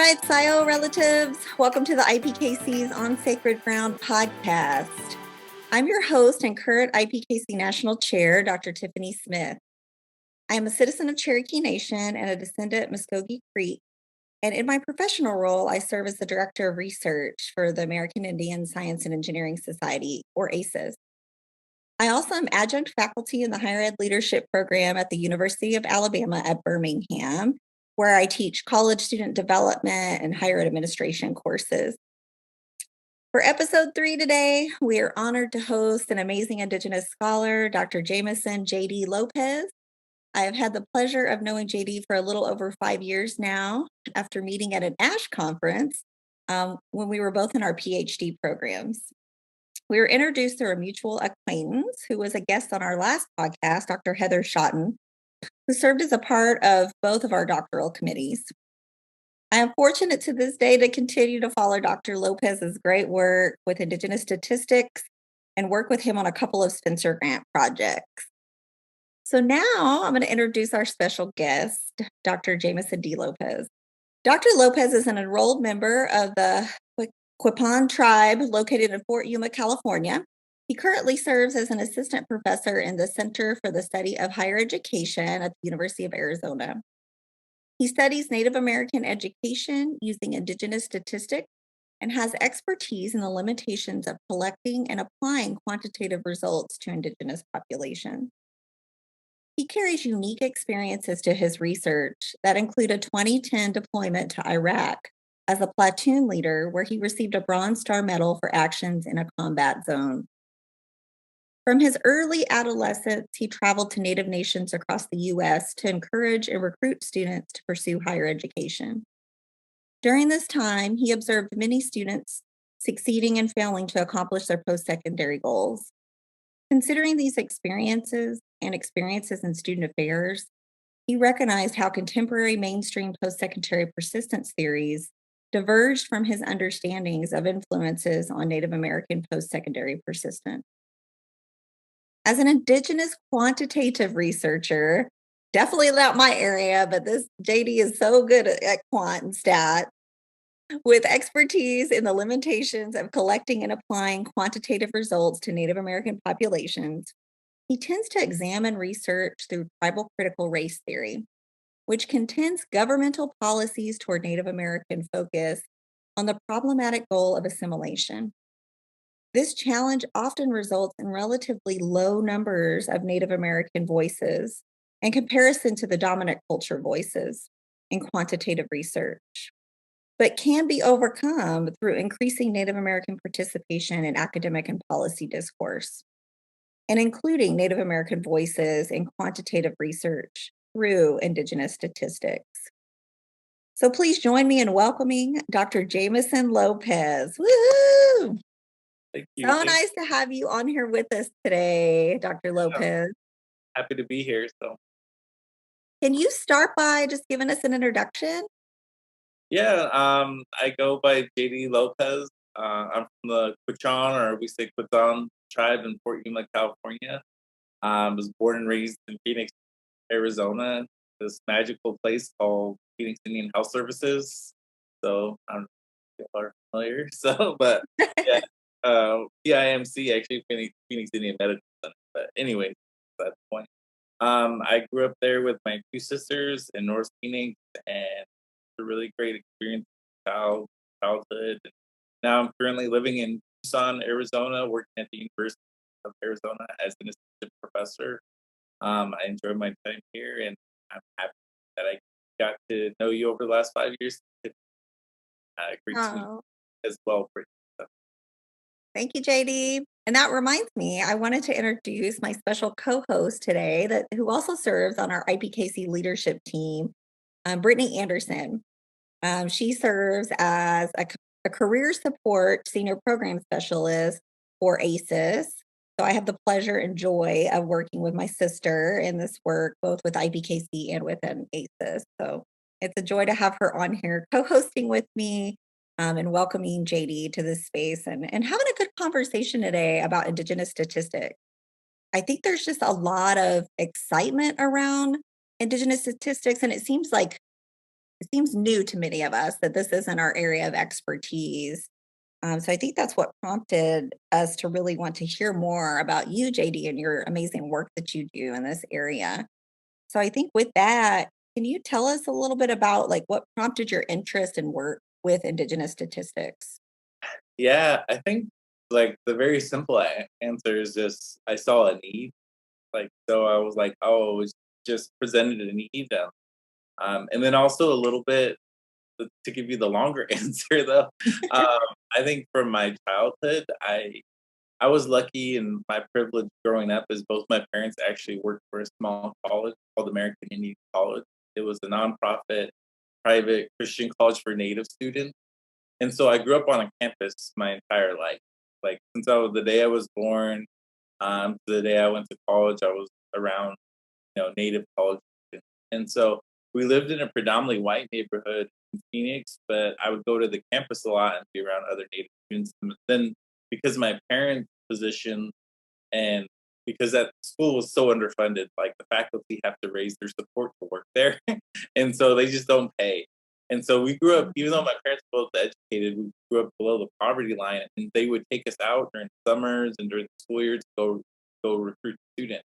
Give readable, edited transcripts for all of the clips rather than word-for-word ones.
right, SIO relatives, welcome to the IPKC's On Sacred Ground podcast. I'm your host and current IPKC National Chair, Dr. Tiffany Smith. I am a citizen of Cherokee Nation and a descendant of Muskogee Creek, and in my professional role, I serve as the Director of Research for the American Indian Science and Engineering Society, or ACES. I also am adjunct faculty in the Higher Ed Leadership Program at the University of Alabama at Birmingham, where I teach college student development and higher ed administration courses. For episode 3 today, we are honored to host an amazing Indigenous scholar, Dr. Jameson D. Lopez. I have had the pleasure of knowing JD for a little over 5 years now, after meeting at an ASH conference when we were both in our PhD programs. We were introduced through a mutual acquaintance who was a guest on our last podcast, Dr. Heather Schotten, who served as a part of both of our doctoral committees. I am fortunate to this day to continue to follow Dr. Lopez's great work with Indigenous statistics and work with him on a couple of Spencer Grant projects. So now I'm going to introduce our special guest, Dr. Jameson D. Lopez. Dr. Lopez is an enrolled member of the Quipan tribe located in Fort Yuma, California. He currently serves as an assistant professor in the Center for the Study of Higher Education at the University of Arizona. He studies Native American education using Indigenous statistics and has expertise in the limitations of collecting and applying quantitative results to Indigenous populations. He carries unique experiences to his research that include a 2010 deployment to Iraq as a platoon leader, where he received a Bronze Star Medal for actions in a combat zone. From his early adolescence, he traveled to Native nations across the U.S. to encourage and recruit students to pursue higher education. During this time, he observed many students succeeding and failing to accomplish their post-secondary goals. Considering these experiences and experiences in student affairs, he recognized how contemporary mainstream post-secondary persistence theories diverged from his understandings of influences on Native American post-secondary persistence. As an Indigenous quantitative researcher, definitely not my area, but this JD is so good at quant and stat, with expertise in the limitations of collecting and applying quantitative results to Native American populations. He tends to examine research through tribal critical race theory, which contends governmental policies toward Native American focus on the problematic goal of assimilation. This challenge often results in relatively low numbers of Native American voices in comparison to the dominant culture voices in quantitative research, but can be overcome through increasing Native American participation in academic and policy discourse, and including Native American voices in quantitative research through Indigenous statistics. So please join me in welcoming Dr. Jameson Lopez. Woo! Thank you. So nice to have you on here with us today, Dr. Lopez. Happy to be here. So, Can you start by just giving us an introduction? I go by JD Lopez. I'm from the Quichon, or we say Quichon tribe in Fort Yuma, California. Was born and raised in Phoenix, Arizona, this magical place called Phoenix Indian Health Services. So I don't know if you are familiar. Yeah, PIMC, actually Phoenix Indian Medical Center. But anyway, that's the point. I grew up there with my two sisters in North Phoenix, and it's a really great experience, childhood. Now I'm currently living in Tucson, Arizona, working at the University of Arizona as an assistant professor. I enjoy my time here, and I'm happy that I got to know you over the last 5 years. Great to meet Oh, you as well, Brittany. So, thank you, JD. And that reminds me, I wanted to introduce my special co-host today, who also serves on our IPKC leadership team, Brittany Anderson. She serves as a career support senior program specialist for ACES. So I have the pleasure and joy of working with my sister in this work, both with IPKC and within ACES. So it's a joy to have her on here co-hosting with me, and welcoming JD to this space, and having a good conversation today about Indigenous statistics. I think there's just a lot of excitement around Indigenous statistics, and it seems like it seems new to many of us that this isn't our area of expertise. So I think that's what prompted us to really want to hear more about you, JD, and your amazing work that you do in this area. So I think with that, can you tell us a little bit about like what prompted your interest in work with Indigenous statistics? Yeah, I think like the very simple answer is just I saw a need. Like, so I was like, oh, it was just presented a need. And then also a little bit to give you the longer answer though. Um, I think from my childhood, I was lucky and my privilege growing up is both my parents actually worked for a small college called American Indian College. It was a nonprofit private Christian college for Native students. And so I grew up on a campus my entire life. Like since the day I was born, to the day I went to college, I was around, Native college students. And so we lived in a predominantly white neighborhood in Phoenix, but I would go to the campus a lot and be around other Native students. And then because my parents' position and because that school was so underfunded, like the faculty have to raise their support to work there. And so they just don't pay. And so we grew up, even though my parents were both educated, we grew up below the poverty line and they would take us out during summers and during the school year to go recruit students.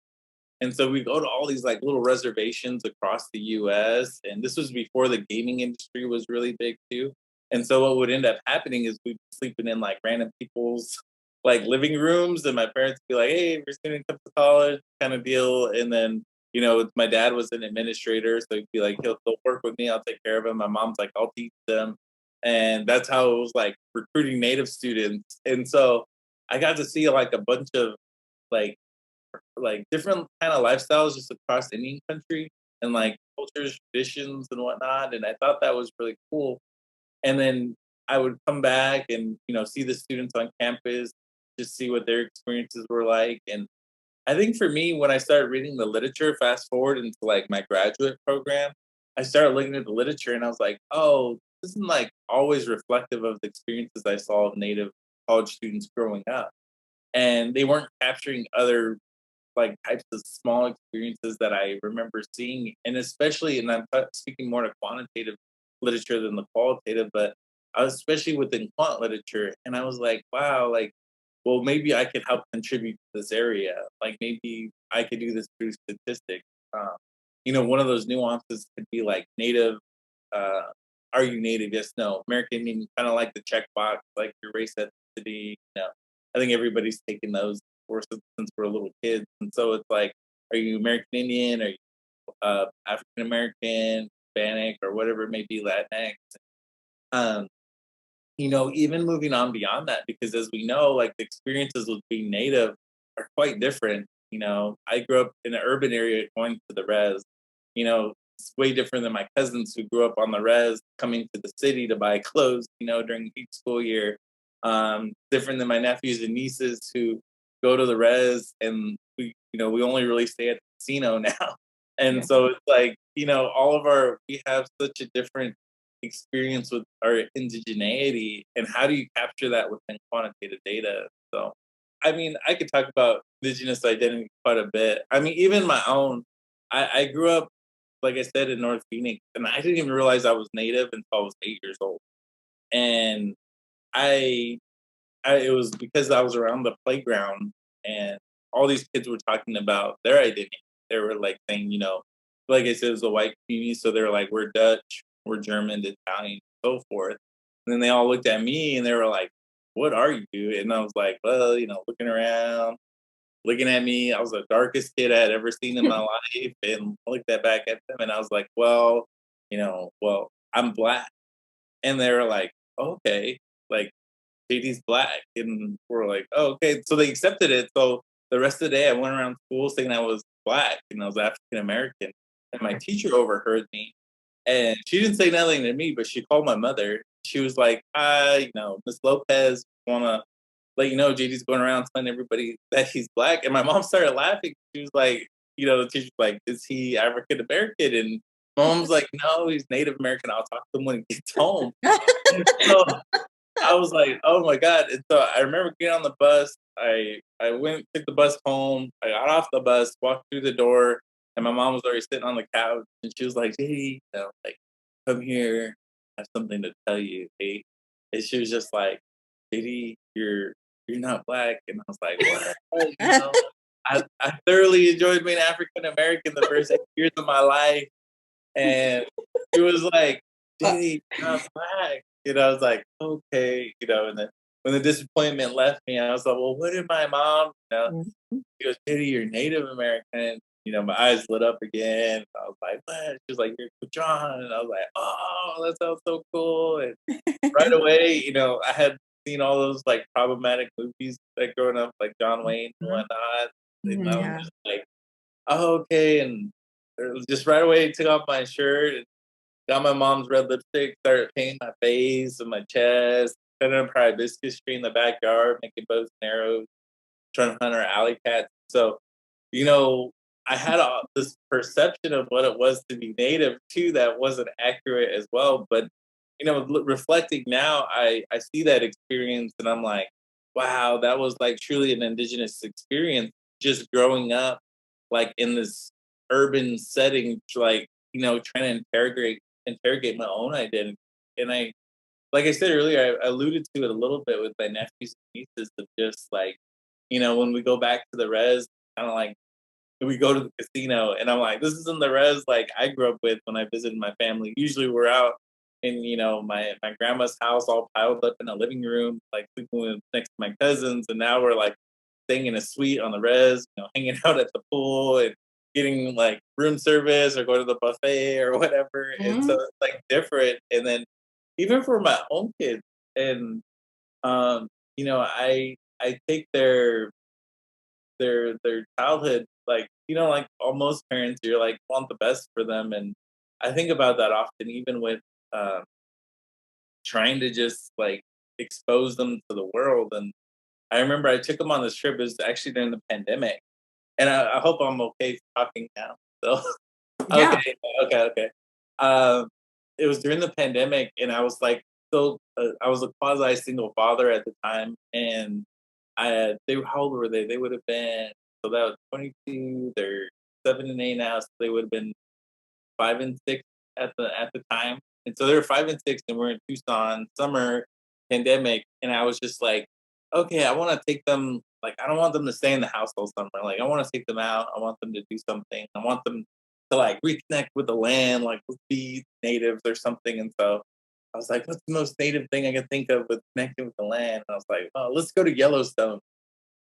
And so we go to all these like little reservations across the US. And this was before the gaming industry was really big too. And so what would end up happening is we'd be sleeping in like random people's like living rooms and my parents would be like, hey, we're student comes to college kind of deal. And then, my dad was an administrator. So he'd be like, they'll work with me, I'll take care of them. My mom's like, I'll teach them. And that's how it was like recruiting native students. And so I got to see like a bunch of like different kind of lifestyles just across Indian country and like cultures, traditions, and whatnot. And I thought that was really cool. And then I would come back and see the students on campus, just see what their experiences were like. And I think for me, when I started reading the literature, fast forward into like my graduate program, I started looking at the literature and I was like, oh, this isn't like always reflective of the experiences I saw of Native college students growing up. And they weren't capturing other like types of small experiences that I remember seeing, and especially, and I'm speaking more to quantitative literature than the qualitative, but I was especially within quant literature, and I was like, wow, like, well, maybe I could help contribute to this area. Like, maybe I could do this through statistics. Um, one of those nuances could be like native. Uh, are you native? Yes, no. American Indian, kind of like the checkbox, like your race ethnicity. I think everybody's taken those courses since we're little kids, and so it's like, are you American Indian? Are you African American, Hispanic, or whatever it may be, Latinx? Um, even moving on beyond that, because as we know, like the experiences with being native are quite different. I grew up in an urban area going to the res. It's way different than my cousins who grew up on the res coming to the city to buy clothes, during each school year. Different than my nephews and nieces who go to the res and we only really stay at the casino now. And so it's like, we have such a different experience with our indigeneity, and how do you capture that within quantitative data? So I mean, I could talk about indigenous identity quite a bit. I mean, even my own, I grew up, like I said, in North Phoenix, and I didn't even realize I was native until I was 8 years old. And I, it was because I was around the playground and all these kids were talking about their identity. They were like saying, like I said, it was a white community, so they were like, we're Dutch, we're German, Italian, so forth. And then they all looked at me and they were like, what are you? And I was like, well, looking around, looking at me. I was the darkest kid I had ever seen in my life. And I looked back at them and I was like, well, I'm black. And they were like, okay, like JD's black. And we're like, oh, okay. So they accepted it. So the rest of the day I went around school saying I was black and I was African American. And my teacher overheard me and she didn't say nothing to me, but she called my mother. She was like, hi, Miss Lopez wanna let JD's going around telling everybody that he's black. And my mom started laughing. She was like, the teacher's like, is he African American? And my mom's like, no, he's Native American. I'll talk to him when he gets home. And so I was like, oh my God. And so I remember getting on the bus. I went, took the bus home. I got off the bus, walked through the door, and my mom was already sitting on the couch. And she was like, JD, like, come here, I have something to tell you, hey. And she was just like, JD, you're not black. And I was like, what? I thoroughly enjoyed being African American the first 8 years of my life. And she was like, JD, you're not black. I was like, okay, and then when the disappointment left me, I was like, well, what did my mom, Mhm. she goes, JD, you're Native American. My eyes lit up again. I was like, what? She was like, you're John. And I was like, oh, that sounds so cool. And right away, I had seen all those like problematic movies like growing up, like John Wayne and Mhm. whatnot. And I was Yeah. just like, oh, okay. And it was just right away, took off my shirt and got my mom's red lipstick, started painting my face and my chest, cutting up her hibiscus tree in the backyard, making bows and arrows, trying to hunt our alley cats. So, you know, I had this perception of what it was to be native too that wasn't accurate as well. But reflecting now, I see that experience and I'm like, wow, that was like truly an indigenous experience. Just growing up, like in this urban setting, like trying to interrogate my own identity. And like I said earlier, I alluded to it a little bit with my nephews and nieces of just like, when we go back to the res, kind of like we go to the casino and I'm like, this isn't the res like I grew up with when I visited my family. Usually we're out in, my grandma's house all piled up in a living room, like sleeping next to my cousins, and now we're like staying in a suite on the res, hanging out at the pool and getting like room service or go to the buffet or whatever. And so Mhm. it's like different. And then even for my own kids and um, I take their childhood, like like almost parents, you're like want the best for them. And I think about that often, even with um trying to just like expose them to the world. And I remember I took them on this trip. It was actually during the pandemic, and I hope I'm okay talking now. So Yeah. okay. Um, it was during the pandemic, and I was like, still, I was a quasi single father at the time, and how old were they? They would have been, so that was 22. They're 7 and 8 now, so they would have been 5 and 6 at the time. And so they were 5 and 6, and we're in Tucson, summer, pandemic, and I was just like, okay, I want to take them. Like, I don't want them to stay in the house all summer. Like, I want to take them out. I want them to do something. I want them to like reconnect with the land, like let's be natives or something. And so I was like, what's the most native thing I can think of with connecting with the land? And I was like, oh, let's go to Yellowstone.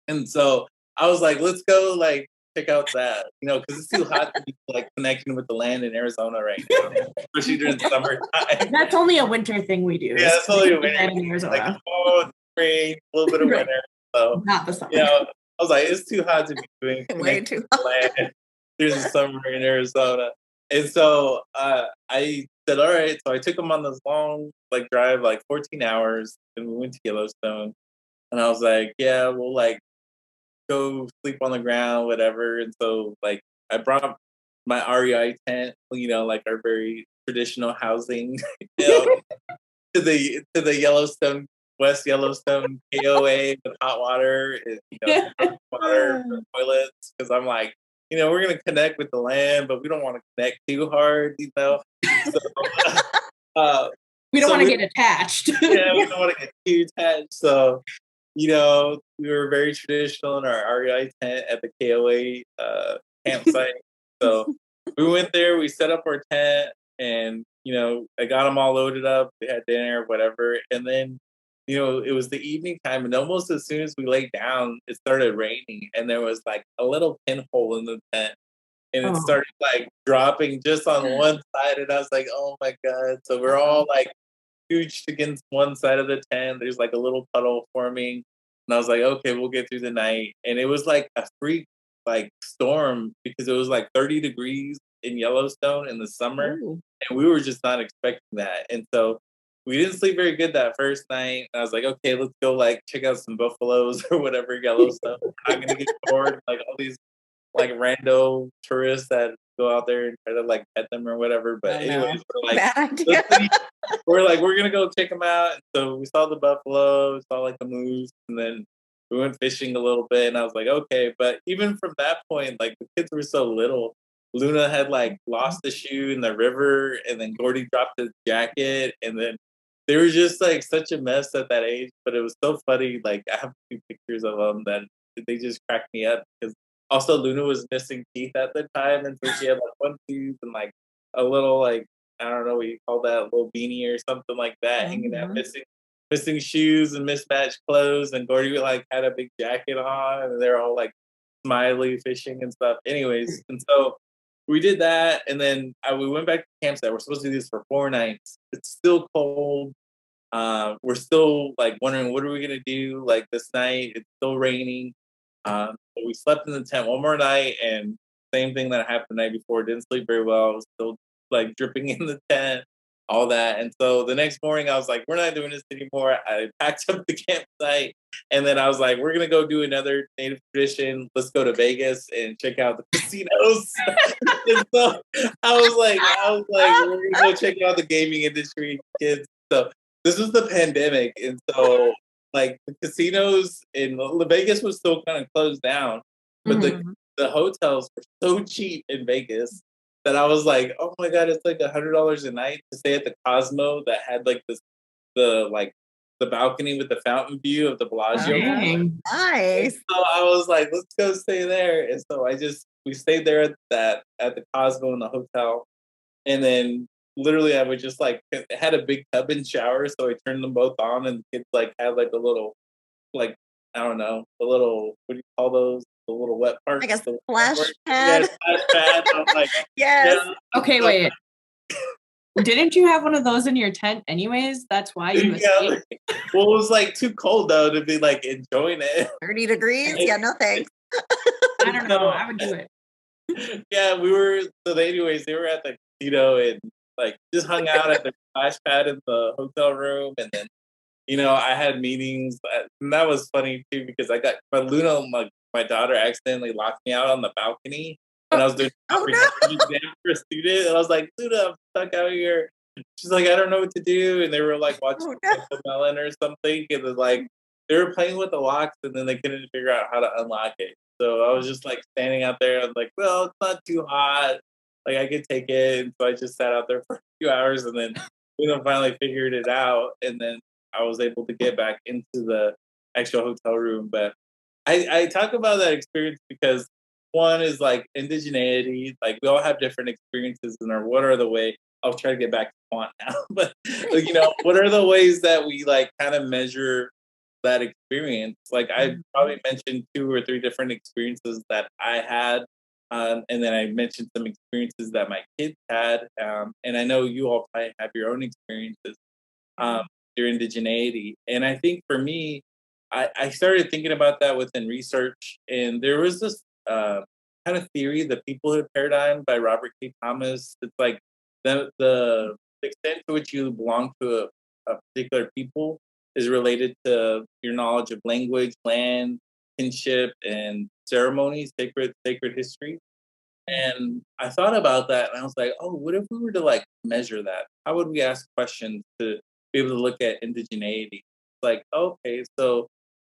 And so I was like, let's go like check out that, because it's too hot to be like connecting with the land in Arizona right now, especially during summertime. That's only a winter thing we do. Yeah, it's only a winter in thing. Like Arizona. rain, a little bit of Right. winter. So Not the summer. I was like, it's too hot to be doing Way connecting too with the land during the summer in Arizona. And so I said, all right. So I took them on this long like drive, like 14 hours, and we went to Yellowstone. And I was like, yeah, we'll like go sleep on the ground, whatever. And so like I brought my REI tent, like our very traditional housing, you know, to the Yellowstone, West Yellowstone KOA with hot water and water for toilets, because I'm like, we're gonna connect with the land, but we don't want to connect too hard. So uh We don't so want to get attached. yeah, we don't want to get too attached. So we were very traditional in our REI tent at the KOA campsite. So we went there, we set up our tent, and I got them all loaded up. We had dinner, whatever, and then it was the evening time, and almost as soon as we laid down, it started raining, and there was like a little pinhole in the tent, and it Oh. started like dropping just on one side, and I was like, oh my god! So we're all like huge against one side of the tent. There's like a little puddle forming. And I was like, okay, we'll get through the night. And it was like a freak like storm because it was like 30 degrees in Yellowstone in the summer. Ooh. And we were just not expecting that. And so we didn't sleep very good that first night. And I was like, okay, let's go like check out some buffaloes or whatever Yellowstone. We're not gonna get bored like all these like rando tourists that go out there and try to like pet them or whatever. But Oh, no. anyways, we're like, Bad idea. we're gonna go check them out. And so we saw the buffalo, saw like the moose, and then we went fishing a little bit. And I was like, okay. But even from that point, like the kids were so little, Luna had like lost the shoe in the river, and then Gordy dropped his jacket, and then they were just like such a mess at that age. But it was so funny. Like I have a few pictures of them that they just cracked me up because also Luna was missing teeth at the time, and so she had like one tooth and like a little like I don't know what you call that, little beanie or something like that hanging out, missing shoes and mismatched clothes, and Gordy like had a big jacket on, and they're all like smiley fishing and stuff. Anyways, and so we did that, and then we went back to the campsite. We're supposed to do this for 4 nights. It's still cold. We're still like wondering what are we gonna do like this night. It's still raining. But we slept in the tent one more night, and same thing that happened the night before. Didn't sleep very well. I was still like dripping in the tent, all that. And so the next morning, I was like, "We're not doing this anymore." I packed up the campsite, and then I was like, "We're gonna go do another native tradition. Let's go to Vegas and check out the casinos." And so we're gonna go check out the gaming industry, kids. So this was the pandemic, and so like the casinos in Vegas was still kind of closed down, but the hotels were so cheap in Vegas that I was like, oh my god, it's like $100 a night to stay at the Cosmo that had like the balcony with the fountain view of the Bellagio. Dang. Nice. So I was like, let's go stay there, and so we stayed there at the Cosmo in the hotel, and then literally I would just like it had a big tub and shower, so I turned them both on, and the kids like had like a little like I don't know, a little what do you call those? The little wet parts. Like a the splash Yeah, pad. splash pad. I'm like, Yes. yeah. Okay, wait. Didn't you have one of those in your tent anyways? That's why you escaped. Well, it was like too cold though to be like enjoying it. 30 degrees? Yeah, no thanks. I don't know. I would do it. Yeah, we were anyways, they were at the casino and like just hung out at the splash pad in the hotel room, and then I had meetings, and that was funny too because but Luna, my daughter, accidentally locked me out on the balcony when I was doing comprehension exam for a student, and I was like, Luna, I'm stuck out here. She's like, I don't know what to do, and they were like watching the melon or something, and then like they were playing with the locks, and then they couldn't figure out how to unlock it. So I was just like standing out there. I was like, well, it's not too hot. Like I could take it. And so I just sat out there for a few hours, and then finally figured it out. And then I was able to get back into the actual hotel room. But I talk about that experience because one is like indigeneity. Like we all have different experiences, and what are the way? I'll try to get back to quant now, but what are the ways that we like kind of measure that experience? Like I probably mentioned 2 or 3 different experiences that I had, and then I mentioned some experiences that my kids had, and I know you all probably have your own experiences. Your indigeneity. And I think for me, I started thinking about that within research, and there was this kind of theory, the peoplehood paradigm by Robert K. Thomas. It's like the extent to which you belong to a particular people is related to your knowledge of language, land, kinship, and ceremonies, sacred history. And I thought about that, and I was like, oh, what if we were to like measure that? How would we ask questions to be able to look at indigeneity? Like, okay, so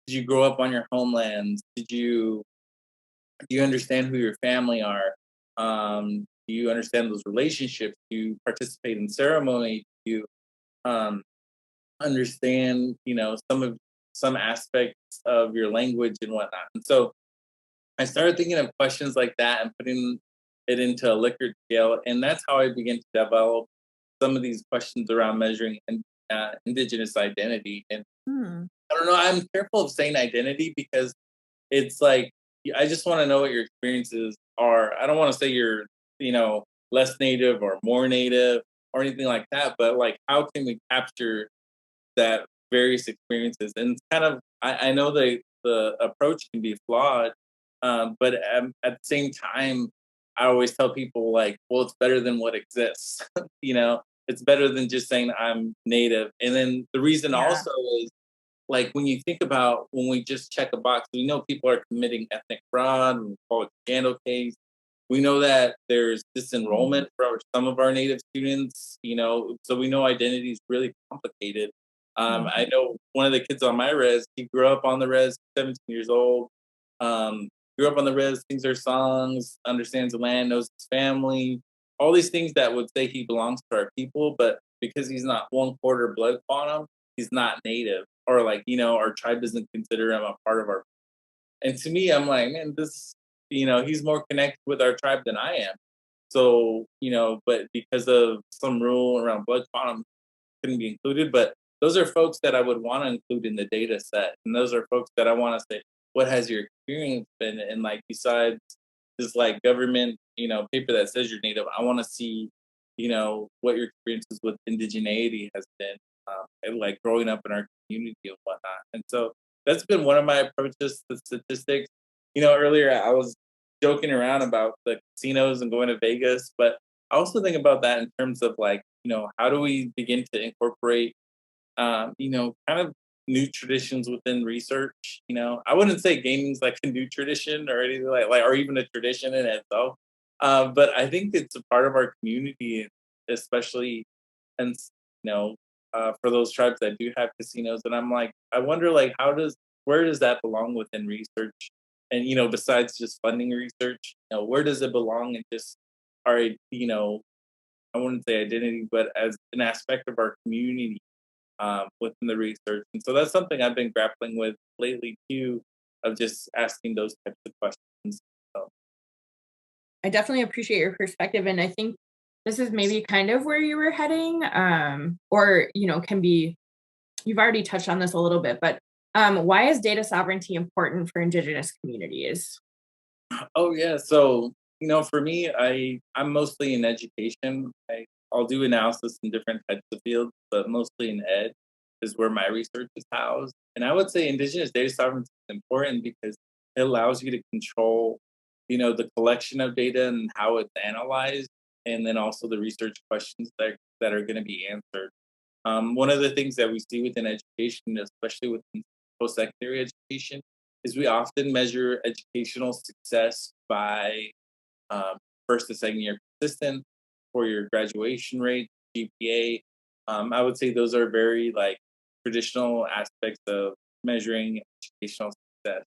did you grow up on your homelands? Do you understand who your family are? Do you understand those relationships? Do you participate in ceremony? Do you um, understand, some aspects of your language and whatnot? And so I started thinking of questions like that and putting it into a Likert scale, and that's how I began to develop some of these questions around measuring Indigenous identity. And I don't know, I'm careful of saying identity because it's like I just want to know what your experiences are. I don't want to say you're, less native or more native or anything like that, but like how can we capture that various experiences? And it's kind of I know the approach can be flawed, but at the same time, I always tell people like, well, it's better than what exists. It's better than just saying I'm native. And then the reason also is like when you think about when we just check a box, we know people are committing ethnic fraud. We call it scandal case. We know that there's disenrollment for some of our Native students, so we know identity is really complicated. I know one of the kids on my res, he grew up on the res, 17 years old. grew up on the res, sings their songs, understands the land, knows his family, all these things that would say he belongs to our people, but because he's not 1/4 blood quantum, he's not native, or like, our tribe doesn't consider him a part of our. And to me, I'm like, man, he's more connected with our tribe than I am. So, but because of some rule around blood quantum, couldn't be included. But those are folks that I would want to include in the data set. And those are folks that I want to say, what has your experience been? And like, besides this like government, paper that says you're native, I want to see, what your experiences with indigeneity has been, and like growing up in our community and whatnot. And so that's been one of my approaches to statistics. Earlier I was joking around about the casinos and going to Vegas, but I also think about that in terms of like, how do we begin to incorporate, kind of new traditions within research? I wouldn't say gaming's like a new tradition or anything like or even a tradition in itself. But I think it's a part of our community, especially, and for those tribes that do have casinos. And I'm like, I wonder, like, where does that belong within research? And besides just funding research, where does it belong in just our, I wouldn't say identity, but as an aspect of our community, within the research. And so that's something I've been grappling with lately too, of just asking those types of questions. So, I definitely appreciate your perspective. And I think this is maybe kind of where you were heading, or, can be, you've already touched on this a little bit, but why is data sovereignty important for Indigenous communities? oh yeah. So, for me, I'm mostly in education. I'll do analysis in different types of fields, but mostly in ed is where my research is housed. And I would say Indigenous data sovereignty is important because it allows you to control, the collection of data and how it's analyzed, and then also the research questions that are going to be answered. One of the things that we see within education, especially within post-secondary education, is we often measure educational success by, first to second year persistence, for your graduation rate, GPA. I would say those are very like traditional aspects of measuring educational success.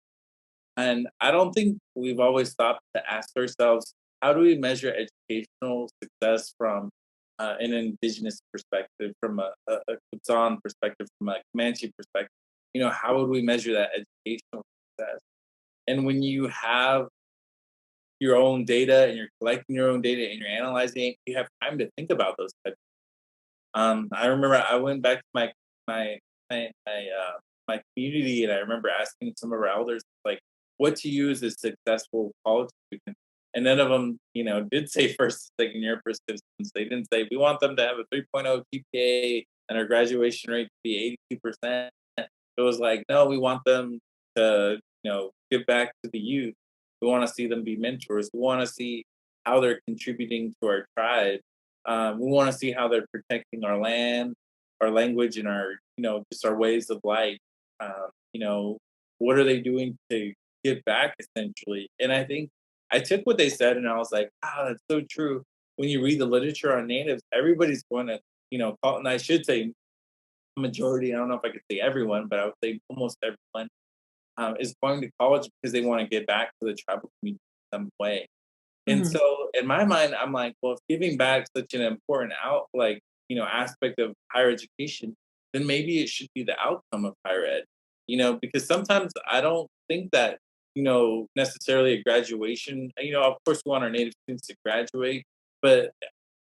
And I don't think we've always stopped to ask ourselves, how do we measure educational success from an Indigenous perspective, from a Quechan perspective, from a Comanche perspective? How would we measure that educational success? And when you have your own data and you're collecting your own data and you're analyzing it, you have time to think about those types. I remember I went back to my my community, and I remember asking some of our elders like, what to use as successful college students, and none of them, did say first, second year persistence. They didn't say we want them to have a 3.0 GPA and our graduation rate to be 82%. It was like, no, we want them to, give back to the youth. We want to see them be mentors. We want to see how they're contributing to our tribe. We want to see how they're protecting our land, our language, and our, just our ways of life. What are they doing to give back essentially? And I think I took what they said and I was like, that's so true. When you read the literature on natives, everybody's going to, call, and I should say majority, I don't know if I could say everyone, but I would say almost everyone is going to college because they want to get back to the tribal community in some way. And Mhm. so in my mind, I'm like, well, if giving back is such an important aspect of higher education, then maybe it should be the outcome of higher ed. Because sometimes I don't think that, necessarily a graduation, of course we want our native students to graduate, but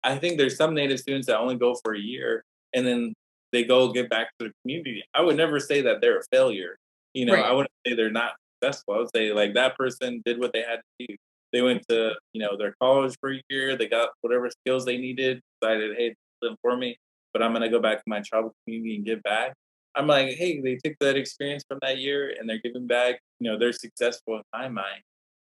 I think there's some native students that only go for a year and then they go give back to the community. I would never say that they're a failure. I Right. wouldn't say they're not successful. I would say like that person did what they had to do. They went to, their college for a year, they got whatever skills they needed, decided, hey, this isn't for me, but I'm gonna go back to my tribal community and give back. I'm like, hey, they took that experience from that year and they're giving back, they're successful in my mind.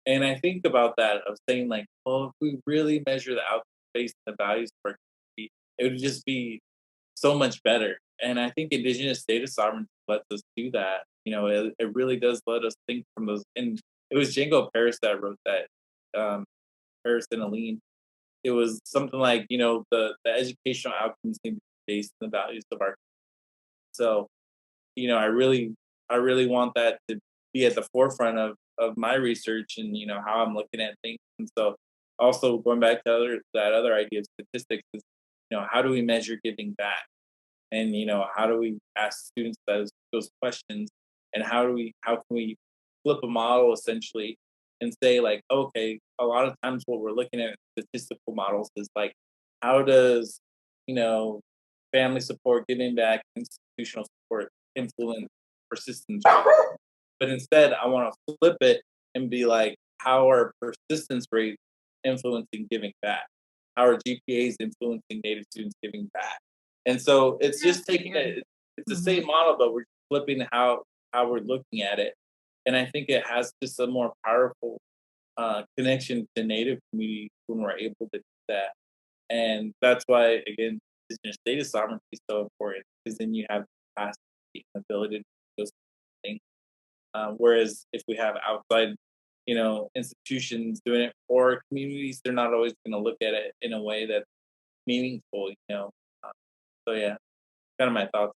And I think about that of saying like, well, if we really measure the outcome based on the values of our community, it would just be so much better. And I think Indigenous data sovereignty lets us do that. It really does let us think from those. And it was Django Paris that wrote that, Paris and Aline. It was something like, the educational outcomes need to be based on the values of our. So, I really want that to be at the forefront of of my research and how I'm looking at things. And so also going back to that other idea of statistics is how do we measure giving back, and how do we ask students those questions, and how can we flip a model essentially and say like, okay, a lot of times what we're looking at in statistical models is like, how does you know family support, giving back, institutional support influence persistence rate? But instead I want to flip it and be like, how are persistence rates influencing giving back? How are GPAs influencing Native students giving back? And so it's Yeah. just taking it. It's the Mhm. same model, but we're flipping how we're looking at it. And I think it has just a more powerful connection to Native communities when we're able to do that. And that's why, again, indigenous data sovereignty is so important, because then you have the capacity and ability to do those things. Whereas if we have outside, institutions doing it for communities, they're not always going to look at it in a way that's meaningful. Uh, so yeah, kind of my thoughts.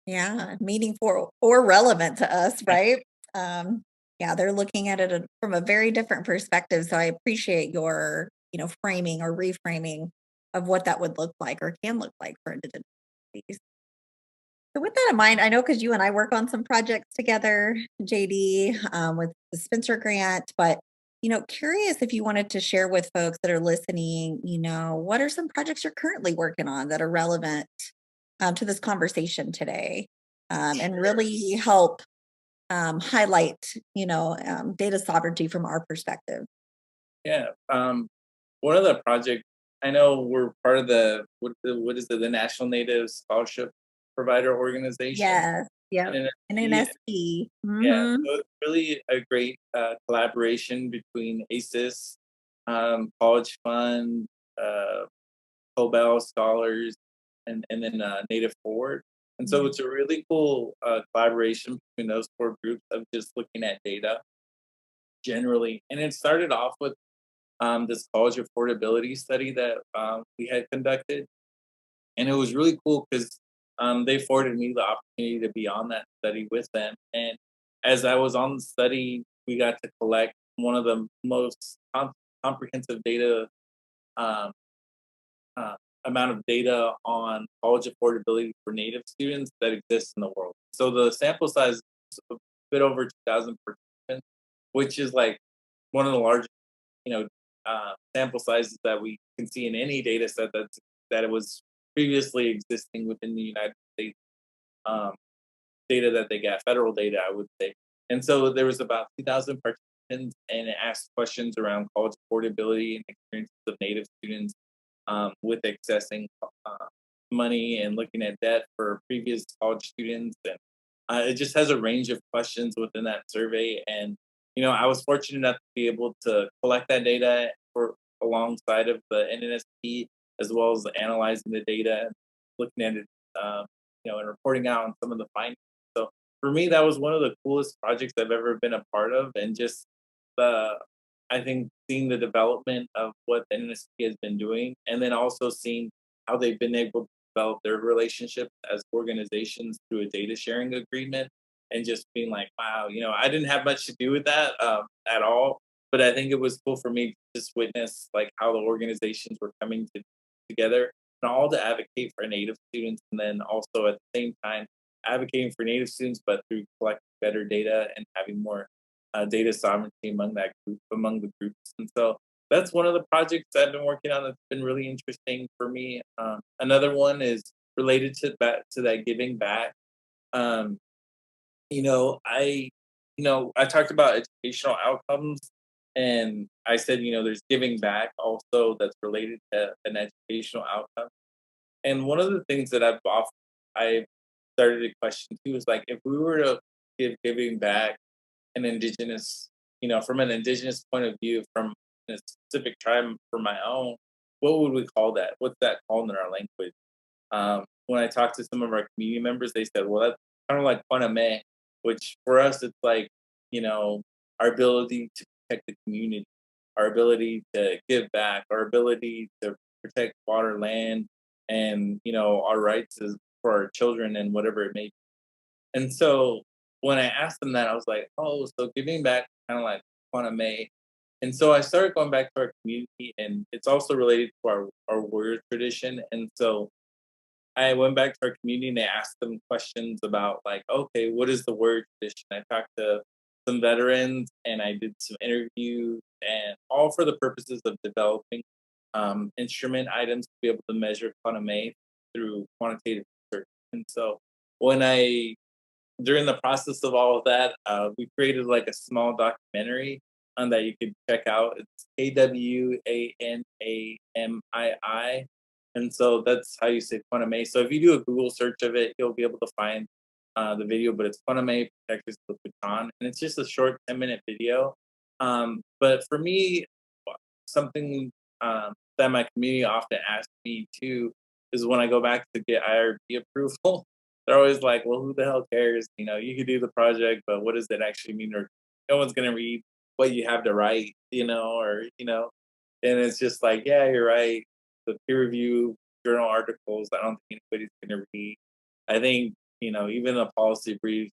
Yeah, meaningful or relevant to us, right? Um, yeah, they're looking at it from a very different perspective. So I appreciate your, framing or reframing of what that would look like or can look like for Indigenous communities. So with that in mind, I know because you and I work on some projects together, JD, with the Spencer grant, but curious if you wanted to share with folks that are listening, what are some projects you're currently working on that are relevant to this conversation today, and Sure. really help highlight, data sovereignty from our perspective. Yeah. One of the projects, I know we're part of what is it, the National Native Scholarship Provider Organization. Yes. Yep. And NNSP. NSP. Yeah, Mm-hmm. so it's really a great collaboration between ACES, College Fund, uh, Cobell Scholars, and then Native Forward. And so Yeah. it's a really cool collaboration between those four groups of just looking at data generally. And it started off with this college affordability study that we had conducted, and it was really cool because they afforded me the opportunity to be on that study with them. And as I was on the study, we got to collect one of the most comprehensive data um, uh, amount of data on college affordability for Native students that exists in the world. So the sample size is a bit over 2,000 participants, which is like one of the largest, you know, sample sizes that we can see in any data set that it was previously existing within the United States. Um, Data that they got, federal data, I would say. And so there was about 2,000 participants, and it asked questions around college affordability and experiences of Native students with accessing money and looking at debt for previous college students. And it just has a range of questions within that survey. And, I was fortunate enough to be able to collect that data for alongside of the NNSP, as well as analyzing the data, looking at it, and reporting out on some of the findings. So for me, that was one of the coolest projects I've ever been a part of, and just the I think seeing the development of what the NSP has been doing, and then also seeing how they've been able to develop their relationship as organizations through a data sharing agreement, and just being like, wow, I didn't have much to do with that at all, but I think it was cool for me to just witness like how the organizations were coming together and all to advocate for Native students, and then also at the same time advocating for Native students, but through collecting better data and having more data sovereignty among the groups. And so that's one of the projects I've been working on that's been really interesting for me. Another one is related to that giving back. Um, I talked about educational outcomes, and I said, there's giving back also that's related to an educational outcome. And one of the things that I started to question too is like, if we were to give giving back an indigenous, from an indigenous point of view, from a specific tribe for my own, what would we call that? What's that called in our language? When I talked to some of our community members, they said, well, that's kind of like Paname, which for us, it's like, you know, our ability to protect the community, our ability to give back, our ability to protect water, land, and, our rights for our children and whatever it may be. And so when I asked them that, I was like, oh, so giving back kind of like May. And so I started going back to our community, and it's also related to our warrior tradition. And so I went back to our community and I asked them questions about like, okay, what is the warrior tradition? I talked to some veterans and I did some interviews, and all for the purposes of developing instrument items to be able to measure May through quantitative research. And so when I during the process of all of that, we created like a small documentary that you could check out. It's Awanamii, and so that's how you say May. So if you do a Google search of it, you'll be able to find the video. But it's May Protectors of the Puchan, and it's just a short 10-minute video. But for me, something that my community often asks me too is when I go back to get IRB approval. They're always like, "Well, who the hell cares? You know, you could do the project, but what does it actually mean? Or no one's gonna read what you have to write, or And it's just like, yeah, you're right. The peer review journal articles, I don't think anybody's gonna read. I think even a policy brief,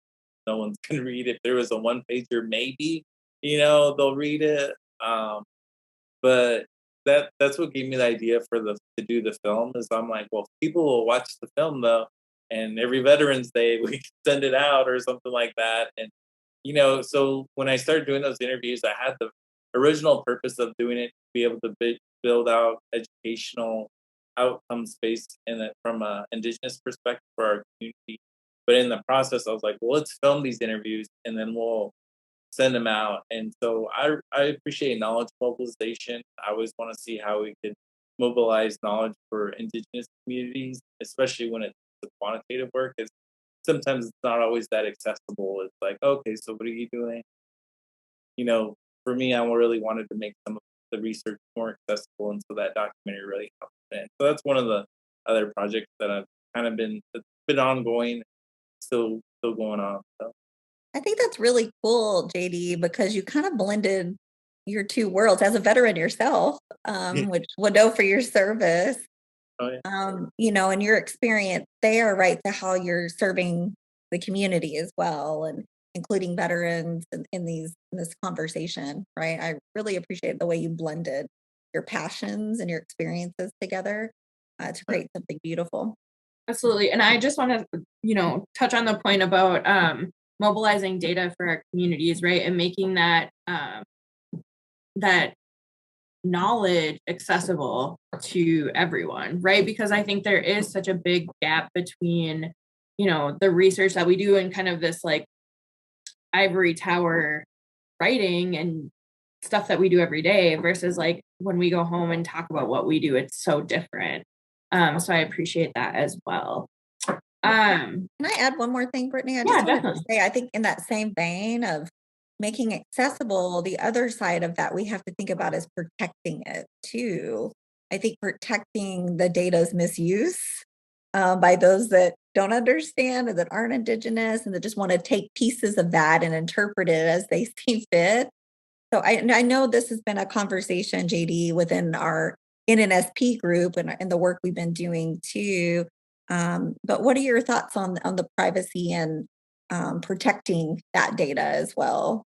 no one's gonna read. If there was a one pager, maybe they'll read it. But that's what gave me the idea to do the film is I'm like, well, people will watch the film though, and every Veterans Day we can send it out or something like that. And so when I started doing those interviews, I had the original purpose of doing it to be able to build out educational outcomes based in it from a indigenous perspective for our community. But in the process, I was like, well, let's film these interviews and then we'll send them out. And so I appreciate knowledge mobilization. I always want to see how we could mobilize knowledge for indigenous communities, especially when it's the quantitative work. Is sometimes it's not always that accessible. It's like, okay, so what are you doing? For me, I really wanted to make some of the research more accessible, and so that documentary really helped. And so that's one of the other projects that I've kind of been ongoing, still going on. So. I think that's really cool, JD, because you kind of blended your two worlds as a veteran yourself, Yeah. which would know for your service, Oh, yeah. and your experience there, right, to how you're serving the community as well, and including veterans in this conversation, right? I really appreciate the way you blended your passions and your experiences together to create something beautiful. Absolutely. And I just want to, touch on the point about mobilizing data for our communities, right? And making that knowledge accessible to everyone, right? Because I think there is such a big gap between, the research that we do and kind of this like ivory tower writing and stuff that we do every day versus like when we go home and talk about what we do, it's so different. So I appreciate that as well. Can I add one more thing, Brittany? I Yeah, just wanted to definitely. say, I think in that same vein of making accessible, the other side of that we have to think about is protecting it too. I think protecting the data's misuse by those that don't understand and that aren't indigenous and that just want to take pieces of that and interpret it as they see fit. So I know this has been a conversation, JD, within our NNSP group and the work we've been doing too. But what are your thoughts on the privacy and protecting that data as well?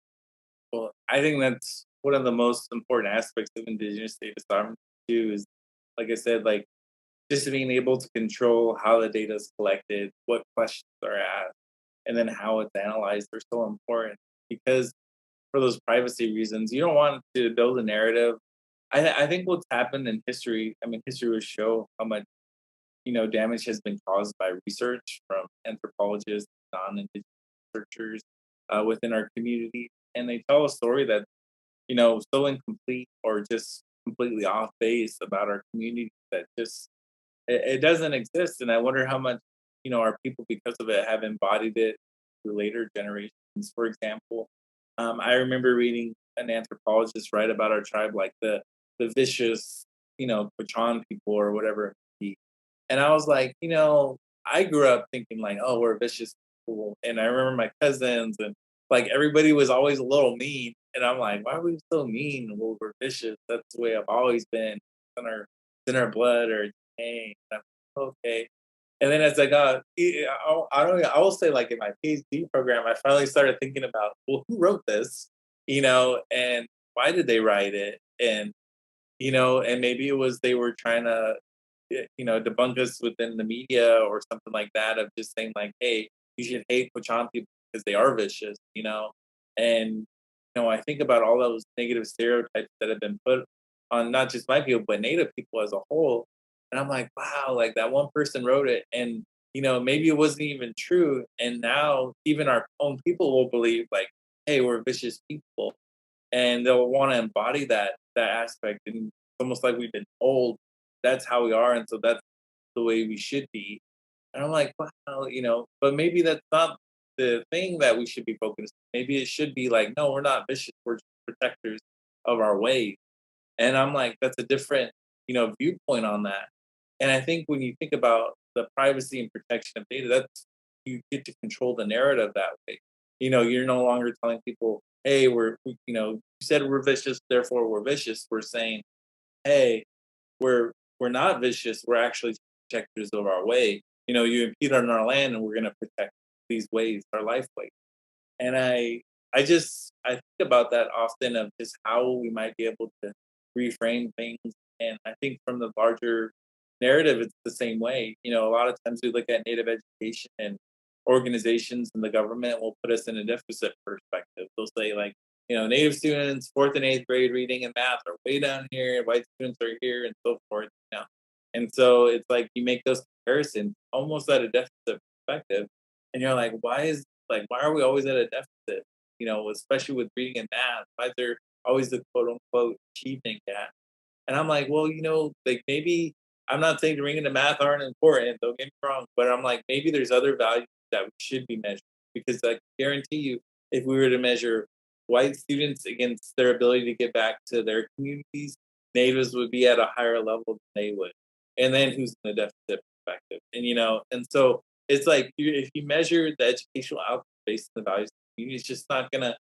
Well, I think that's one of the most important aspects of indigenous data sovereignty too. Is like I said, like just being able to control how the data is collected, what questions are asked, and then how it's analyzed are so important because for those privacy reasons, you don't want to build a narrative. I think what's happened in history, I mean, history will show how much damage has been caused by research from anthropologists, non-indigenous researchers within our community, and they tell a story that so incomplete or just completely off base about our community that just it doesn't exist. And I wonder how much our people because of it have embodied it through later generations. For example, I remember reading an anthropologist write about our tribe like the vicious Pachon people or whatever it may be. And I was like, I grew up thinking like, oh, we're vicious people. And I remember my cousins and like everybody was always a little mean. And I'm like, why are we so mean? Well, we're vicious. That's the way I've always been. It's in our blood or DNA. And I'm like, okay. And then as I got, I will say like in my PhD program, I finally started thinking about, well, who wrote this, and why did they write it, and and maybe it was they were trying to, debunk us within the media or something like that of just saying like, hey, you should hate Pochan people because they are vicious, and I think about all those negative stereotypes that have been put on not just my people but Native people as a whole, and I'm like, wow, like that one person wrote it, and maybe it wasn't even true, and now even our own people will believe like, hey, we're vicious people, and they'll want to embody that aspect, and it's almost like we've been told that's how we are, and so that's the way we should be. And I'm like, wow, but maybe that's not the thing that we should be focused. Maybe it should be like, no, we're not vicious, we're just protectors of our ways. And I'm like, that's a different, viewpoint on that. And I think when you think about the privacy and protection of data, that's you get to control the narrative that way. You're no longer telling people, hey, you said we're vicious, therefore we're vicious. We're saying, hey, we're not vicious. We're actually protectors of our way. You impede on our land, and we're going to protect these ways, our life ways. And I think about that often of just how we might be able to reframe things. And I think from the larger narrative, it's the same way. A lot of times we look at Native education, and organizations and the government will put us in a deficit perspective. They'll say like, Native students, fourth and eighth grade reading and math are way down here, white students are here, and so forth. And so it's like you make those comparisons almost at a deficit perspective, and you're like, why are we always at a deficit? Especially with reading and math. Why is there always the quote unquote achievement gap? And I'm like, well, like maybe I'm not saying reading and math aren't important, don't get me wrong, but I'm like, maybe there's other values that we should be measuring, because I guarantee you, if we were to measure white students against their ability to get back to their communities, natives would be at a higher level than they would. And then who's in the deficit perspective? And so it's like if you measure the educational outcome based on the values of the community, it's just not gonna.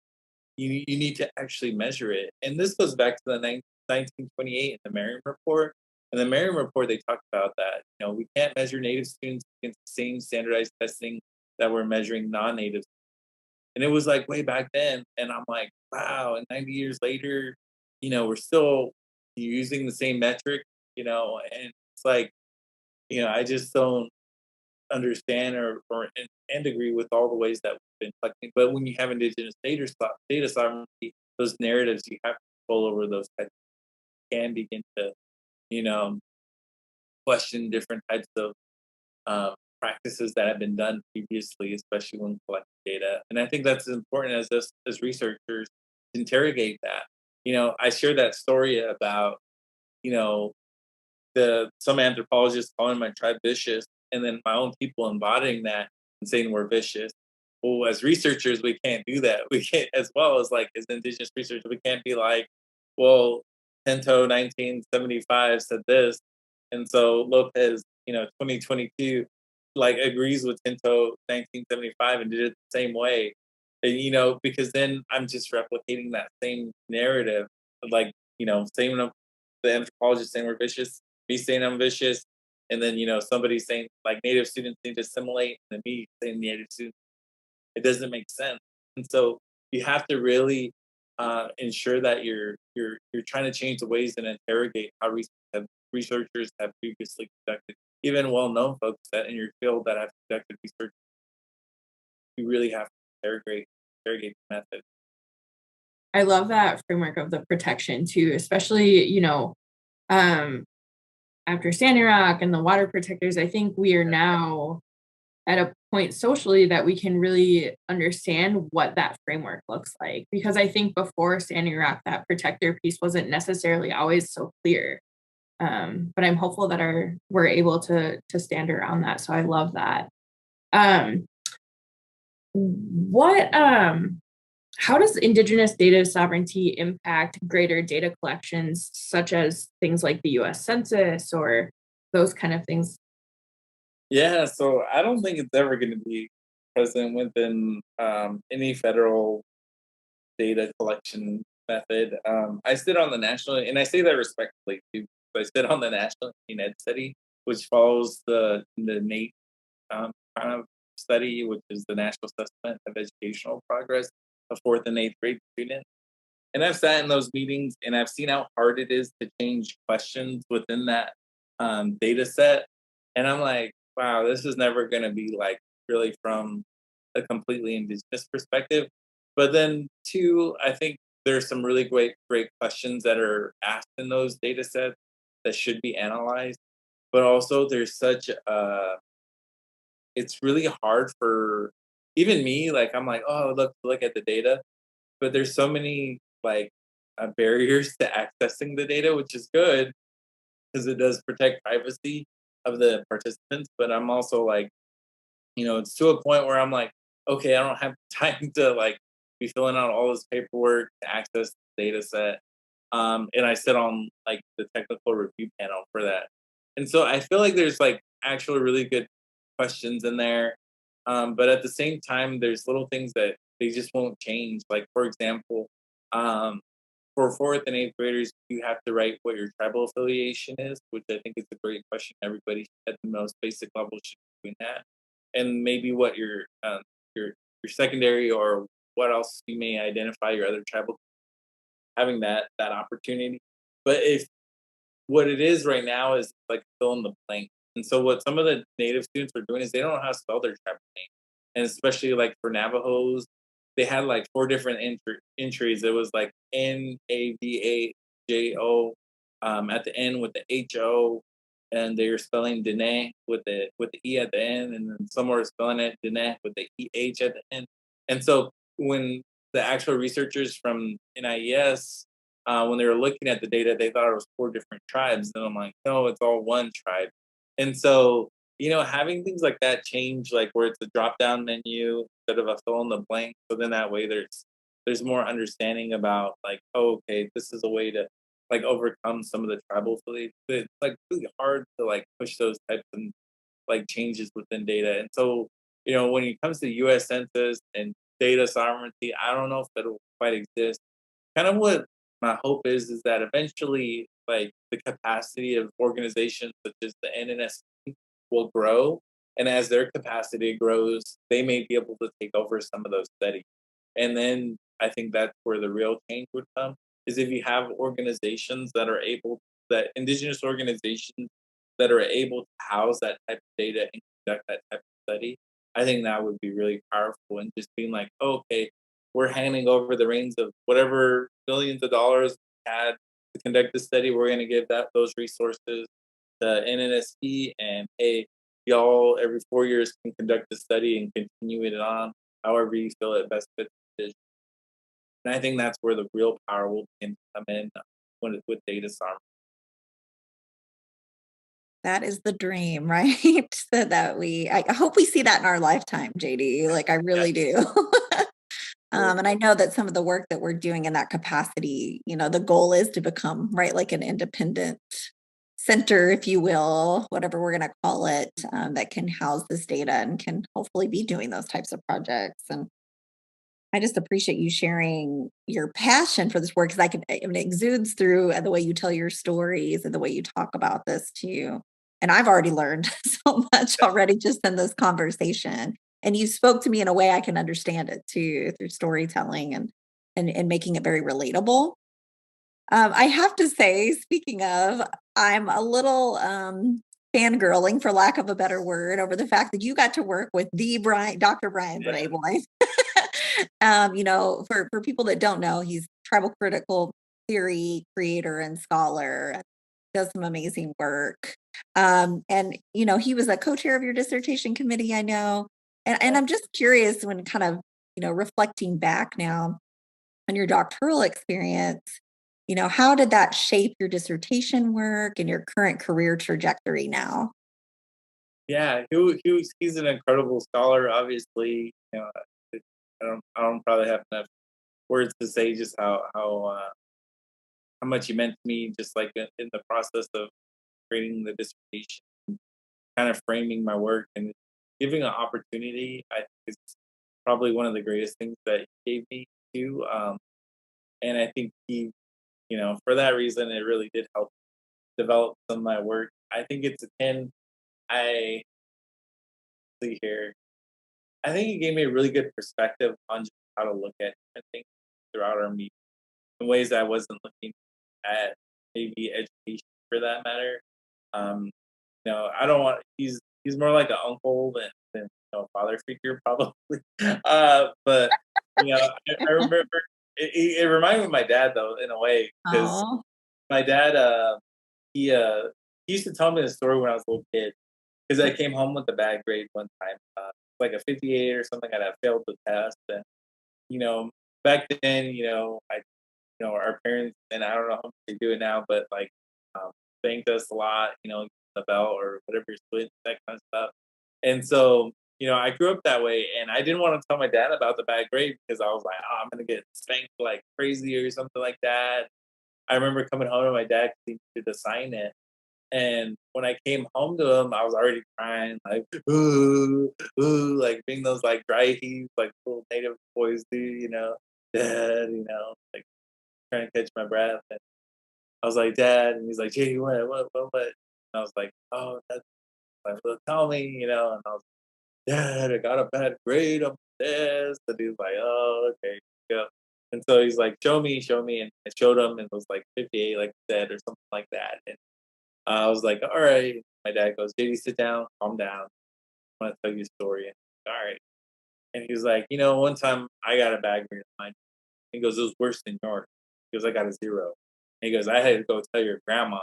You need to actually measure it. And this goes back to the 1928 in the Merriam Report. In the Merriam Report, they talked about that. We can't measure Native students against the same standardized testing that we're measuring non-Native. And it was like way back then. And I'm like, wow. And 90 years later, we're still using the same metric. And it's like, I just don't understand and agree with all the ways that we've been collecting. But when you have indigenous data sovereignty, those narratives you have control over those types can begin to, you know, question different types of practices that have been done previously, especially when collecting data. And I think that's as important as us as researchers to interrogate that. I shared that story about, you know, the some anthropologists calling my tribe vicious, and then my own people embodying that and saying we're vicious. Well, as researchers, we can't do that. We can't, as well as like as indigenous researchers, we can't be like, well, Tinto 1975 said this, and so Lopez, 2022, like agrees with Tinto 1975 and did it the same way, and because then I'm just replicating that same narrative, like same the anthropologist saying we're vicious, me saying I'm vicious, and then somebody saying like Native students need to assimilate, and then me saying Native students. It doesn't make sense, and so you have to really ensure that you're trying to change the ways and interrogate how researchers have previously conducted, even well-known folks that in your field that have conducted research. You really have to interrogate the method. I love that framework of the protection too, especially, um, after Standing Rock and the water protectors. I think we are now at a point socially that we can really understand what that framework looks like. Because I think before Standing Rock, that protector piece wasn't necessarily always so clear. But I'm hopeful that we're able to stand around that. So I love that. Um, what How does Indigenous data sovereignty impact greater data collections, such as things like the US Census or those kind of things? Yeah, so I don't think it's ever going to be present within any federal data collection method. I sit on the national, and I say that respectfully too. I sit on the National Ed Study, which follows the kind of study, which is the National Assessment of Educational Progress of fourth and eighth grade students. And I've sat in those meetings and I've seen how hard it is to change questions within that data set. And I'm like, wow, this is never going to be like really from a completely indigenous perspective. But then, two, I think there's some really great questions that are asked in those data sets that should be analyzed. But also, there's such it's really hard for even me. Like, I'm like, oh, look at the data, but there's so many like barriers to accessing the data, which is good because it does protect privacy of the participants. But I'm also like, it's to a point where I'm like, okay, I don't have time to like be filling out all this paperwork to access the data set. And I sit on like the technical review panel for that. And so I feel like there's like actually really good questions in there. But at the same time, there's little things that they just won't change. Like, for example, um, for fourth and eighth graders, you have to write what your tribal affiliation is, which I think is a great question. Everybody at the most basic level should be doing that, and maybe what your your secondary or what else you may identify your other tribal having that opportunity. But if what it is right now is like fill in the blank. And so what some of the native students are doing is they don't know how to spell their tribal name. And especially like for Navajos, they had like four different entries. It was like Navajo at the end with the HO, and they were spelling Dene with the E at the end, and then some were spelling it Dene with the EH at the end. And so when the actual researchers from NIES when they were looking at the data, they thought it was four different tribes. And I'm like, no, it's all one tribe. And so, having things like that change, like where it's a drop down menu instead of a fill in the blank. So then that way there's more understanding about like, oh, okay, this is a way to like overcome some of the tribal affiliates. It's like really hard to like push those types of like changes within data. And so, when it comes to US Census and data sovereignty, I don't know if that'll quite exist. Kind of what my hope is that eventually like the capacity of organizations such as the NNSP will grow, and as their capacity grows they may be able to take over some of those studies. And then I think that's where the real change would come, is if you have organizations that indigenous organizations that are able to house that type of data and conduct that type of study. I think that would be really powerful, and just being like, oh, okay, we're handing over the reins of whatever billions of dollars we had to conduct the study. We're going to give those resources to NNSP, and hey, y'all every 4 years can conduct the study and continue it on however you feel it best fits the vision. And I think that's where the real power will begin to come in with data sovereignty. That is the dream, right? I hope we see that in our lifetime, JD. Like I Yeah, really do. And I know that some of the work that we're doing in that capacity, the goal is to become, right, like an independent center, if you will, whatever we're going to call it, that can house this data and can hopefully be doing those types of projects. And I just appreciate you sharing your passion for this work because it exudes through the way you tell your stories and the way you talk about this too. And I've already learned so much already just in this conversation. And you spoke to me in a way I can understand it too through storytelling and making it very relatable. I have to say, speaking of, I'm a little fangirling, for lack of a better word, over the fact that you got to work with the Dr. Brian yeah, Brayboy. For people that don't know, he's tribal critical theory creator and scholar, does some amazing work. And he was a co-chair of your dissertation committee, I know. And yeah. I'm just curious when kind of, reflecting back now on your doctoral experience, how did that shape your dissertation work and your current career trajectory now? Yeah, he's an incredible scholar. Obviously, I don't probably have enough words to say just how much he meant to me, just like in the process of creating the dissertation, kind of framing my work and giving an opportunity. I think is probably one of the greatest things that he gave me too. And I think for that reason, it really did help develop some of my work. I think it's akin. I see here. I think he gave me a really good perspective on just how to look at different things throughout our meeting in ways that I wasn't looking at, maybe education for that matter. Um, I don't want. He's more like an uncle than father figure probably. But I remember it reminded me of my dad though in a way because Oh, my dad he uh he used to tell me the story when I was a little kid because I came home with a bad grade one time, like a 58 or something, and I failed the test. And you know, back then, our parents, and I don't know how they do it now, but like thanked us a lot, the bell or whatever you're split, that kind of stuff. And so, I grew up that way, and I didn't want to tell my dad about the bad grade because I was like, oh, I'm gonna get spanked like crazy or something like that. I remember coming home to my dad because he needed to sign it. And when I came home to him, I was already crying, like, ooh, ooh, like being those like dry heaves, like little native boys do, dad, like trying to catch my breath. And I was like, Dad, and he's like, Jay, what? And I was like, oh, that's like, well, tell me, and I was like, Dad, I got a bad grade on this. And he's like, oh, okay, yeah. And so he's like, show me. And I showed him, and it was like 58, like I said, or something like that. And I was like, all right. My dad goes, JD, sit down, calm down. I want to tell you a story. And all right. And he was like, one time I got a bad grade on mine. He goes, it was worse than yours. He goes, I got a zero. And he goes, I had to go tell your grandma.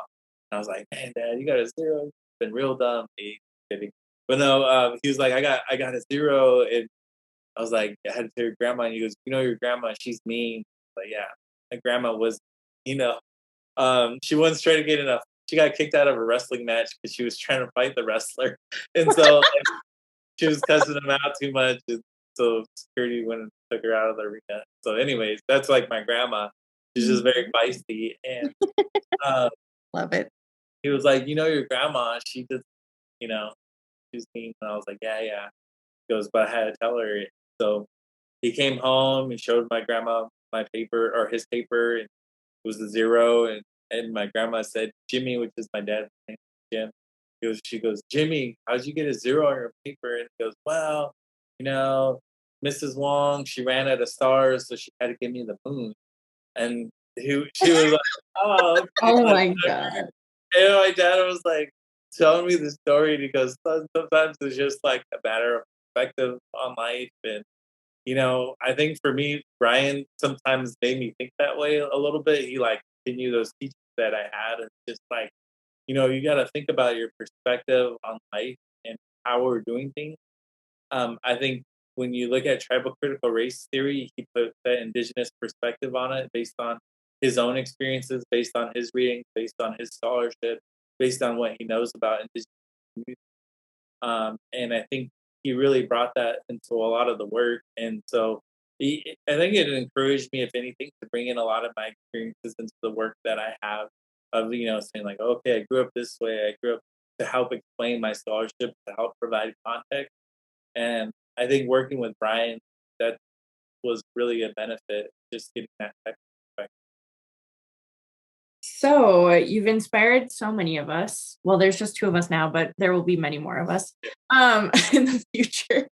And I was like, man, Dad, you got a zero. You've been real dumb. He kidding. But no, he was like, I got a zero. And I was like, I had to tell your grandma. And he goes, your grandma, she's mean. Like, yeah, my grandma was, you know, she once tried to get in a. She got kicked out of a wrestling match because she was trying to fight the wrestler, and so like, she was cussing him out too much, and so security went and took her out of the arena. So, anyways, that's like my grandma. She's just very feisty, and uh, love it. he was like, your grandma, she just, you know, she's mean. And I was like, yeah, yeah. He goes, but I had to tell her. So he came home and showed my grandma my paper or his paper, and it was a zero. And my grandma said, Jimmy, which is my dad's name, Jim. She goes, Jimmy, how'd you get a zero on your paper? And he goes, well, you know, Mrs. Wong, she ran out of stars, so she had to give me the moon. And she was like, oh, okay, Oh my whatever. god. And my dad was like telling me the story, and he goes, sometimes it's just like a matter of perspective on life. And I think for me, Brian sometimes made me think that way a little bit. He like continued those teachings that I had. And just like, you got to think about your perspective on life and how we're doing things. I think when you look at tribal critical race theory, he put that indigenous perspective on it based on his own experiences, based on his reading, based on his scholarship, based on what he knows about indigenous communities. And I think he really brought that into a lot of the work. And so I think it encouraged me, if anything, to bring in a lot of my experiences into the work that I have of, saying like, okay, I grew up this way. I grew up to help explain my scholarship, to help provide context. And I think working with Brian, that was really a benefit, just getting that type of perspective. So you've inspired so many of us. Well, there's just two of us now, but there will be many more of us in the future.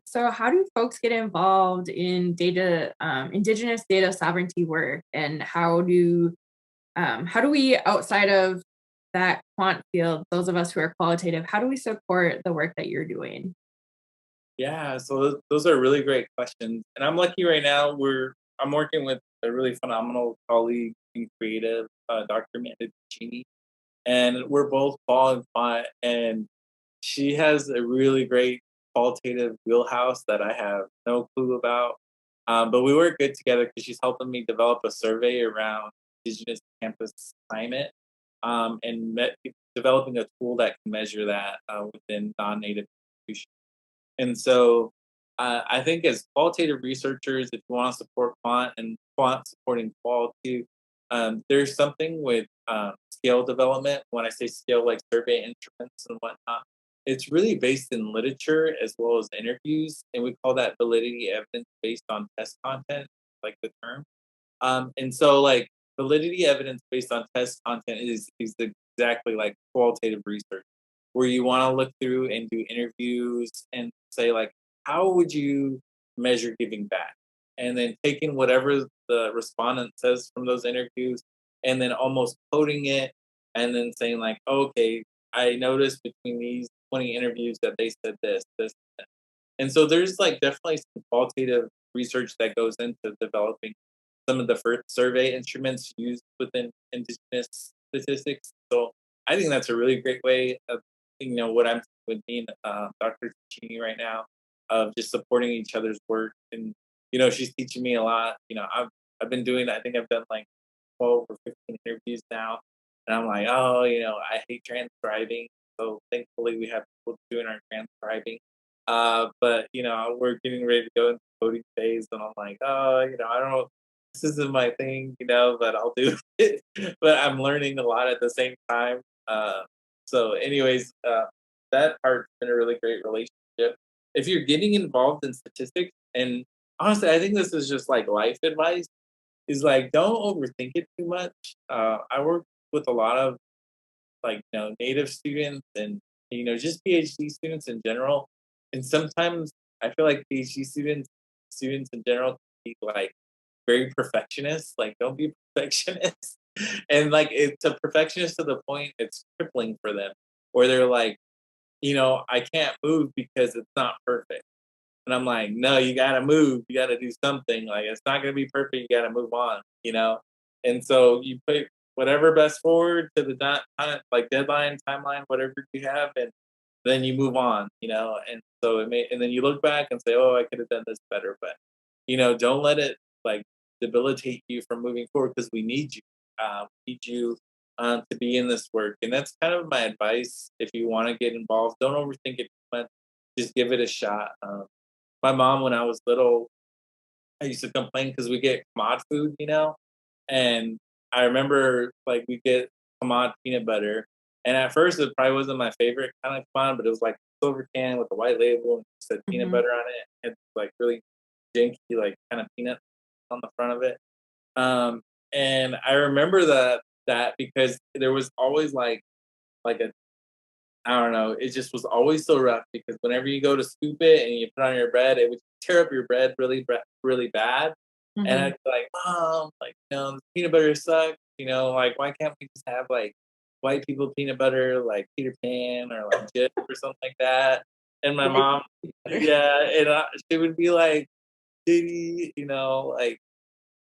So how do folks get involved in data, Indigenous data sovereignty work, and how do we, outside of that quant field, those of us who are qualitative, how do we support the work that you're doing? Yeah, so those are really great questions, and I'm lucky right now. I'm working with a really phenomenal colleague in creative, Dr. Amanda Cheney, and we're both Paul and Font, and she has a really great qualitative wheelhouse that I have no clue about. But we work good together because she's helping me develop a survey around Indigenous campus climate, and developing a tool that can measure that within non-native institutions. And so I think as qualitative researchers, if you want to support quant and quant supporting qual too, there's something with scale development. When I say scale, like survey instruments and whatnot, it's really based in literature as well as interviews. And we call that validity evidence based on test content, like the term. And so, like, validity evidence based on test content is exactly like qualitative research. where you want to look through and do interviews and say like, how would you measure giving back? And then taking whatever the respondent says from those interviews and then almost coding it and then saying like, okay, I noticed between these 20 interviews that they said this. And so there's like definitely some qualitative research that goes into developing some of the first survey instruments used within Indigenous statistics. So I think that's a really great way of, what I'm with me and Dr. Ticini right now of just supporting each other's work. And, she's teaching me a lot. I've been doing, I think I've done like 12 or 15 interviews now. And I'm like, oh, I hate transcribing. So thankfully we have people doing our transcribing. But we're getting ready to go into coding phase, and I'm like, oh, I don't know, this isn't my thing, but I'll do it. But I'm learning a lot at the same time. So, anyways, that part's been a really great relationship. If you're getting involved in statistics, and honestly, I think this is just like life advice, is like don't overthink it too much. I work with a lot of like native students and just PhD students in general. And sometimes I feel like PhD students in general can be like very perfectionist. Like don't be a perfectionist. And like it's a perfectionist to the point it's crippling for them, where they're like, I can't move because it's not perfect. And I'm like, no, you gotta move. You gotta do something. Like it's not gonna be perfect. You gotta move on. And so you put whatever best forward to the like deadline, timeline, whatever you have, and then you move on. And so and then you look back and say, oh, I could have done this better. But don't let it like debilitate you from moving forward because we need you. We need you to be in this work. And that's kind of my advice. If you want to get involved, don't overthink it too much. Just give it a shot. My mom, when I was little, I used to complain because we get commod food. And I remember like we get commod peanut butter, and at first it probably wasn't my favorite kind of commod, but it was like a silver can with a white label and it said peanut Mhm. butter on it. It had like really janky like kind of peanut on the front of it. And I remember that because there was always like a I don't know. It just was always so rough because whenever you go to scoop it and you put it on your bread, it would tear up your bread really bad. And Mhm. I'd be like, Mom, like, this peanut butter sucks. Like, why can't we just have like white people peanut butter, like Peter Pan or like Jif or something like that? And my White mom, peanut butter. yeah, and she would be like, Diddy, like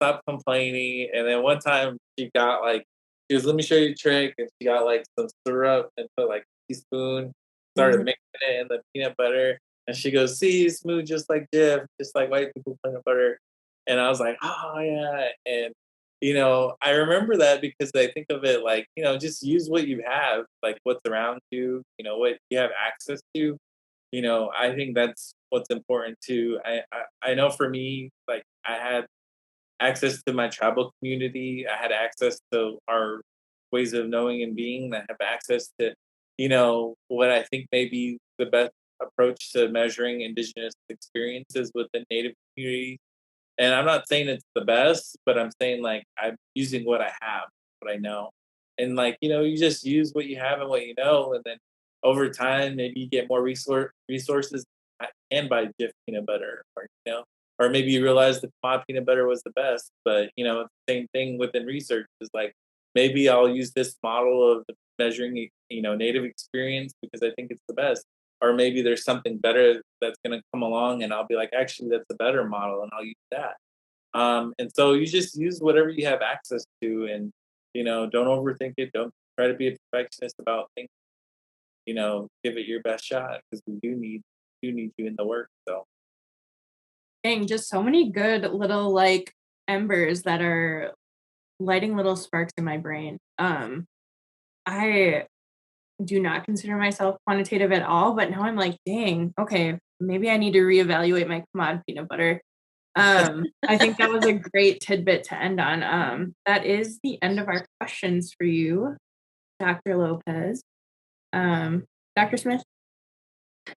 stop complaining. And then one time she was, let me show you a trick. And she got like some syrup and put like a teaspoon, started Mhm. mixing it in the peanut butter. And she goes, see, smooth just like Jif, just like white people peanut butter. And I was like, oh, yeah. And, I remember that because I think of it like, just use what you have, like what's around you, what you have access to. I think that's what's important too. I know for me, like I had access to my tribal community. I had access to our ways of knowing and being. I have access to, what I think may be the best approach to measuring Indigenous experiences within Native communities. And I'm not saying it's the best, but I'm saying like I'm using what I have, what I know. And like, you just use what you have and what you know. And then over time, maybe you get more resources and buy Jif peanut butter or maybe you realize the Kamad peanut butter was the best. But same thing within research is like maybe I'll use this model of measuring native experience because I think it's the best. Or maybe there's something better that's going to come along, and I'll be like, actually, that's a better model, and I'll use that. And so you just use whatever you have access to, and don't overthink it. Don't try to be a perfectionist about things. Give it your best shot because we do need you in the work. So. Dang, just so many good little like embers that are lighting little sparks in my brain. I do not consider myself quantitative at all, but now I'm like, dang, okay, maybe I need to reevaluate my commod peanut butter. I think that was a great tidbit to end on. That is the end of our questions for you, Dr. Lopez. Um, Dr. Smith?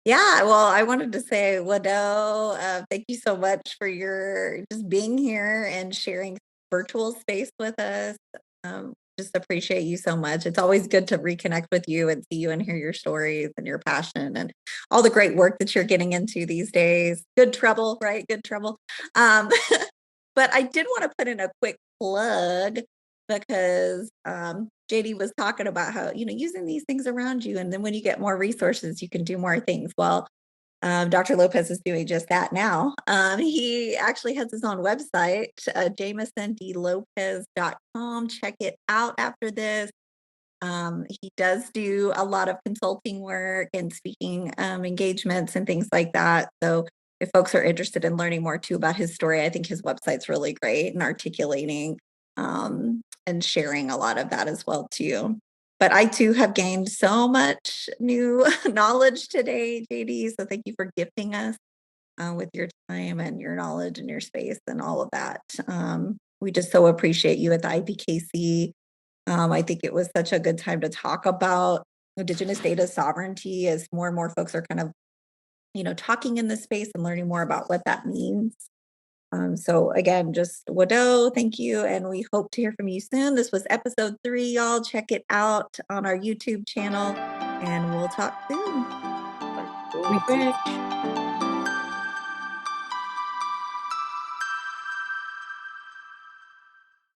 Yeah, well, I wanted to say, Wado, thank you so much for your just being here and sharing virtual space with us. just appreciate you so much. It's always good to reconnect with you and see you and hear your stories and your passion and all the great work that you're getting into these days. Good trouble, right? Good trouble. Um, but I did want to put in a quick plug because JD was talking about how, using these things around you. And then when you get more resources, you can do more things. Well, Dr. Lopez is doing just that now. He actually has his own website, jamesondlopez.com. Check it out after this. He does do a lot of consulting work and speaking engagements and things like that. So if folks are interested in learning more too about his story, I think his website's really great and articulating and sharing a lot of that as well too. But I too have gained so much new knowledge today, JD. So thank you for gifting us with your time and your knowledge and your space and all of that. We just so appreciate you at the IPKC. I think it was such a good time to talk about Indigenous data sovereignty as more and more folks are kind of, talking in this space and learning more about what that means. So again, just Wado, thank you. And we hope to hear from you soon. This was episode 3, y'all. Check it out on our YouTube channel and we'll talk soon. We quit.